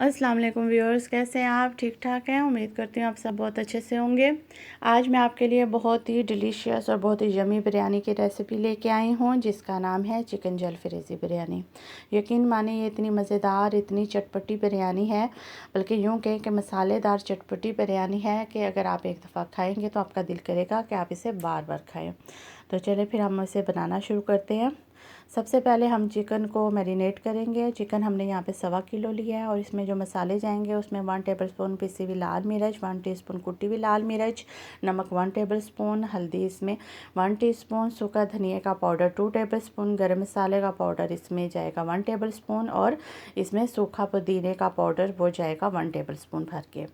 अस्सलाम वालेकुम व्यूअर्स, कैसे हैं आप? ठीक ठाक हैं। उम्मीद करती हूँ आप सब बहुत अच्छे से होंगे। आज मैं आपके लिए बहुत ही डिलीशियस और बहुत ही यमी बिरयानी की रेसिपी लेके आई हूँ, जिसका नाम है चिकन जलफरेज़ी बिरयानी। यकीन मानिए ये इतनी मज़ेदार, इतनी चटपटी बिरयानी है, बल्कि यूँ कहें कि मसालेदार चटपटी बिरयानी है कि अगर आप एक दफ़ा खाएँगे तो आपका दिल करेगा कि आप इसे बार बार खाएँ। तो चलिए फिर हम इसे बनाना शुरू करते हैं। सबसे पहले हम चिकन को मैरिनेट करेंगे। चिकन हमने यहाँ पे 1.25 किलो लिया है और इसमें जो मसाले जाएंगे उसमें 1 टेबलस्पून पिसी हुई लाल मिर्च, 1 टीस्पून कुटी हुई लाल मिर्च, नमक 1 टेबलस्पून, हल्दी इसमें 1 टीस्पून, सूखा धनिया का पाउडर 2 टेबलस्पून, गरम मसाले का पाउडर इसमें जाएगा 1 टेबलस्पून और इसमें सूखा पुदीने का पाउडर वो जाएगा 1 टेबलस्पून भर के।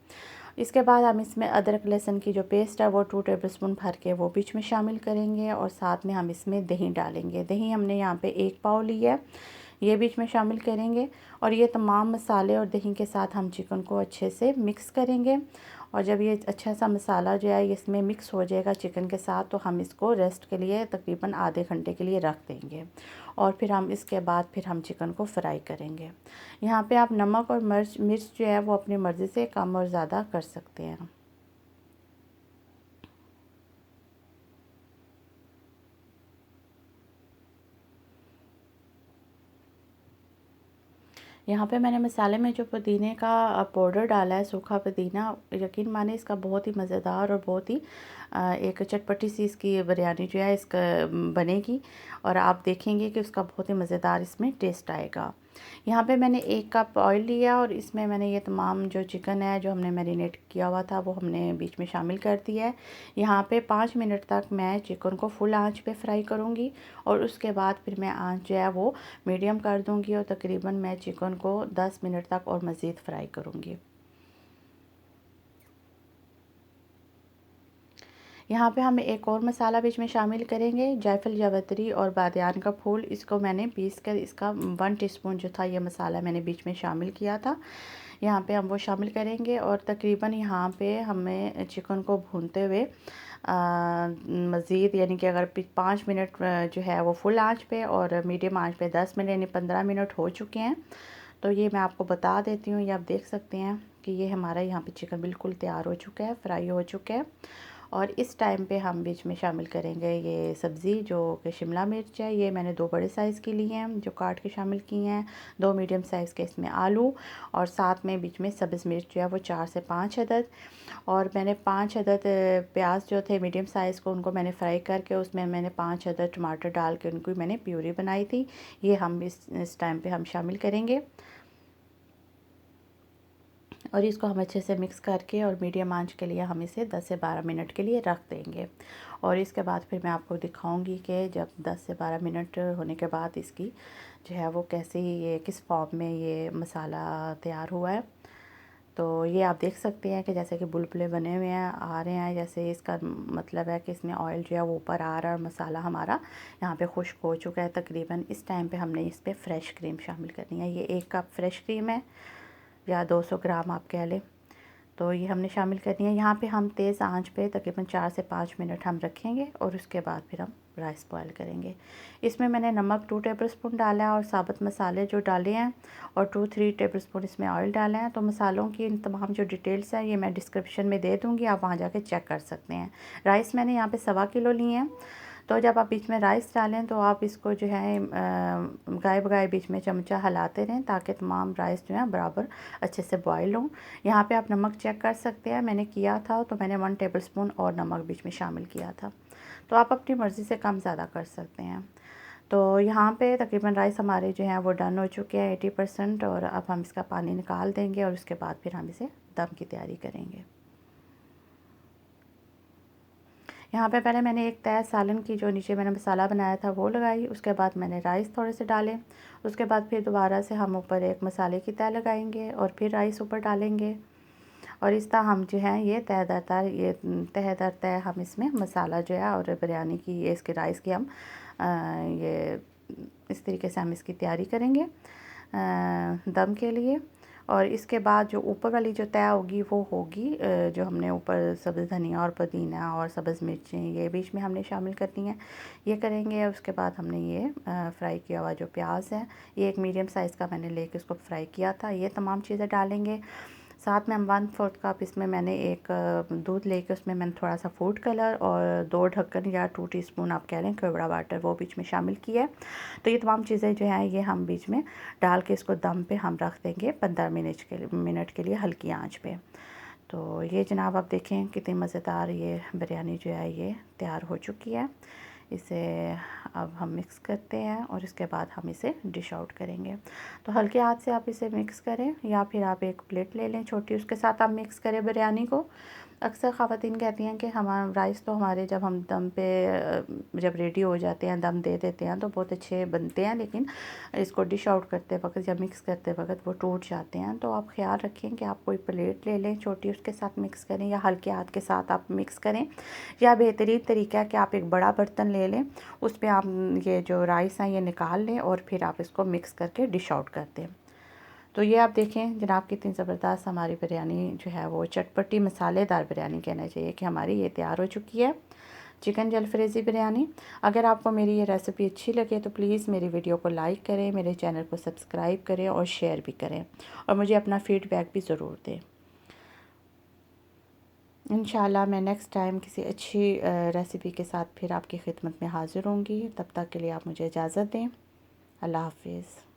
इसके बाद हम इसमें अदरक लहसुन की जो पेस्ट है वो 2 टेबलस्पून भर के वो बीच में शामिल करेंगे और साथ में हम इसमें दही डालेंगे। दही हमने यहाँ पे 1 पाव ली है, ये बीच में शामिल करेंगे और ये तमाम मसाले और दही के साथ हम चिकन को अच्छे से मिक्स करेंगे। और जब ये अच्छा सा मसाला जो है इसमें मिक्स हो जाएगा चिकन के साथ, तो हम इसको रेस्ट के लिए तकरीबन आधे घंटे के लिए रख देंगे और फिर हम इसके बाद फिर हम चिकन को फ्राई करेंगे। यहाँ पे आप नमक और मिर्च जो है वो अपनी मर्ज़ी से कम और ज़्यादा कर सकते हैं। यहाँ पे मैंने मसाले में जो पुदीने का पाउडर डाला है, सूखा पुदीना, यकीन माने इसका बहुत ही मज़ेदार और बहुत ही एक चटपटी सी इसकी बिरयानी जो है इसका बनेगी और आप देखेंगे कि उसका बहुत ही मज़ेदार इसमें टेस्ट आएगा। यहाँ पे मैंने 1 कप ऑयल लिया और इसमें मैंने ये तमाम जो चिकन है जो हमने मैरिनेट किया हुआ था वो हमने बीच में शामिल कर दिया है। यहाँ पे 5 मिनट तक मैं चिकन को फुल आंच पे फ्राई करूँगी और उसके बाद फिर मैं आंच जो है वो मीडियम कर दूँगी और तकरीबन मैं चिकन को 10 मिनट तक और मज़ीद फ्राई करूँगी। यहाँ पे हम एक और मसाला बीच में शामिल करेंगे, जायफल जावित्री और बादियान का फूल। इसको मैंने पीस कर इसका 1 टीस्पून जो था ये मसाला मैंने बीच में शामिल किया था। यहाँ पे हम वो शामिल करेंगे और तकरीबन यहाँ पे हमें चिकन को भूनते हुए मज़ीद यानी कि अगर 5 मिनट जो है वो फुल आंच पे और मीडियम आंच पे 10 मिनट यानी 15 मिनट हो चुके हैं। तो ये मैं आपको बता देती हूँ, ये आप देख सकते हैं कि ये हमारा यहाँ पे चिकन बिल्कुल तैयार हो चुका है, फ्राई हो चुका है। और इस टाइम पे हम बीच में शामिल करेंगे ये सब्ज़ी जो कि शिमला मिर्च है। ये मैंने 2 बड़े साइज़ की ली हैं जो काट के शामिल की हैं, 2 मीडियम साइज़ के इसमें आलू और साथ में बीच में सब्ज़ मिर्च जो है वो 4 से 5 अदद और मैंने 5 अदद प्याज जो थे मीडियम साइज़ को उनको मैंने फ्राई करके उसमें मैंने 5 अदद टमाटर डाल के उनको मैंने प्यूरी बनाई थी। ये हम इस टाइम पे हम शामिल करेंगे और इसको हम अच्छे से मिक्स करके और मीडियम आंच के लिए हम इसे 10 से 12 मिनट के लिए रख देंगे। और इसके बाद फिर मैं आपको दिखाऊंगी कि जब 10 से 12 मिनट होने के बाद इसकी जो है वो कैसे ये किस फॉर्म में ये मसाला तैयार हुआ है। तो ये आप देख सकते हैं कि जैसे कि बुलबुले बने हुए हैं, आ रहे हैं, जैसे इसका मतलब है कि इसमें ऑयल जो है वो ऊपर आ रहा है और मसाला हमारा यहाँ पे खुश्क हो चुका है तकरीबन। इस टाइम पे हमने इस पर फ्रेश क्रीम शामिल करनी है। ये 1 कप फ्रेश क्रीम है या 200 ग्राम आप कह लें, तो ये हमने शामिल करनी है। यहाँ पे हम तेज़ आंच पे तकरीबन 4 से 5 मिनट हम रखेंगे और उसके बाद फिर हम राइस बॉयल करेंगे। इसमें मैंने नमक 2 टेबलस्पून डाला है और साबुत मसाले जो डाले हैं और 2-3 टेबलस्पून इसमें ऑयल डाला है। तो मसालों की इन तमाम जो डिटेल्स हैं ये मैं डिस्क्रिप्शन में दे दूँगी, आप वहाँ जाके चेक कर सकते हैं। राइस मैंने यहाँ पे 1.25 किलो लिए हैं। तो जब आप बीच में राइस डालें तो आप इसको जो है गाय बगाए बीच में चमचा हिलाते रहें ताकि तमाम राइस जो है बराबर अच्छे से बॉयल हों। यहाँ पे आप नमक चेक कर सकते हैं, मैंने किया था तो मैंने 1 टेबलस्पून और नमक बीच में शामिल किया था। तो आप अपनी मर्ज़ी से कम ज़्यादा कर सकते हैं। तो यहाँ पे तकरीबन राइस हमारे जो हैं वो डन हो चुके हैं 80% और अब हम इसका पानी निकाल देंगे और उसके बाद फिर हम इसे दम की तैयारी करेंगे। यहाँ पे पहले मैंने एक तय सालन की जो नीचे मैंने मसाला बनाया था वो लगाई, उसके बाद मैंने राइस थोड़े से डाले, उसके बाद फिर दोबारा से हम ऊपर एक मसाले की तय लगाएंगे और फिर राइस ऊपर डालेंगे और इस तरह हम जो है ये तय दर तय हम इसमें मसाला जो है और बिरयानी की ये इसके राइस की हम ये इस तरीके से हम इसकी तैयारी करेंगे दम के लिए। और इसके बाद जो ऊपर वाली जो तय होगी वो होगी जो हमने ऊपर सब्ज़ धनिया और पुदीना और सब्ज़ मिर्चें ये बीच में हमने शामिल करनी है, ये करेंगे। उसके बाद हमने ये फ्राई किया हुआ जो प्याज है, ये एक मीडियम साइज़ का मैंने लेके उसको फ्राई किया था, ये तमाम चीज़ें डालेंगे। साथ में हम 1/4 कप इसमें मैंने एक दूध लेके उसमें मैंने थोड़ा सा फूड कलर और 2 ढक्कन या 2 टीस्पून आप कह लें केवड़ा वाटर वो बीच में शामिल किया है। तो ये तमाम चीज़ें जो हैं ये हम बीच में डाल के इसको दम पे हम रख देंगे 15 मिनट के लिए हल्की आंच पे। तो ये जनाब आप देखें कितनी मज़ेदार ये बिरयानी जो है ये तैयार हो चुकी है। इसे अब हम मिक्स करते हैं और इसके बाद हम इसे डिश आउट करेंगे। तो हल्के हाथ से आप इसे मिक्स करें या फिर आप एक प्लेट ले लें छोटी, उसके साथ आप मिक्स करें बिरयानी को। अक्सर ख़वातीन कहती हैं कि हमारा राइस तो हमारे जब हम दम पे जब रेडी हो जाते हैं, दम दे देते हैं तो बहुत अच्छे बनते हैं, लेकिन इसको डिश आउट करते वक्त या मिक्स करते वक्त वो टूट जाते हैं। तो आप ख्याल रखें कि आप कोई प्लेट ले लें छोटी, उसके साथ मिक्स करें या हल्के हाथ के साथ आप मिक्स करें, या बेहतरीन तरीका है कि आप एक बड़ा बर्तन ले लें, उस पर आप ये जो राइस हैं ये निकाल लें और फिर आप इसको मिक्स करके डिश आउट कर दें। तो ये आप देखें जनाब कितनी ज़बरदस्त हमारी बिरयानी जो है वो चटपटी मसालेदार बिरयानी कहना चाहिए कि हमारी ये तैयार हो चुकी है, चिकन जलफ्रेज़ी बिरयानी। अगर आपको मेरी ये रेसिपी अच्छी लगे तो प्लीज़ मेरी वीडियो को लाइक करें, मेरे चैनल को सब्सक्राइब करें और शेयर भी करें, और मुझे अपना फ़ीडबैक भी ज़रूर दें। इंशाल्लाह मैं नेक्स्ट टाइम किसी अच्छी रेसिपी के साथ फिर आपकी खिदमत में हाज़िर होंगी। तब तक के लिए आप मुझे इजाज़त दें। अल्लाह हाफ़िज़।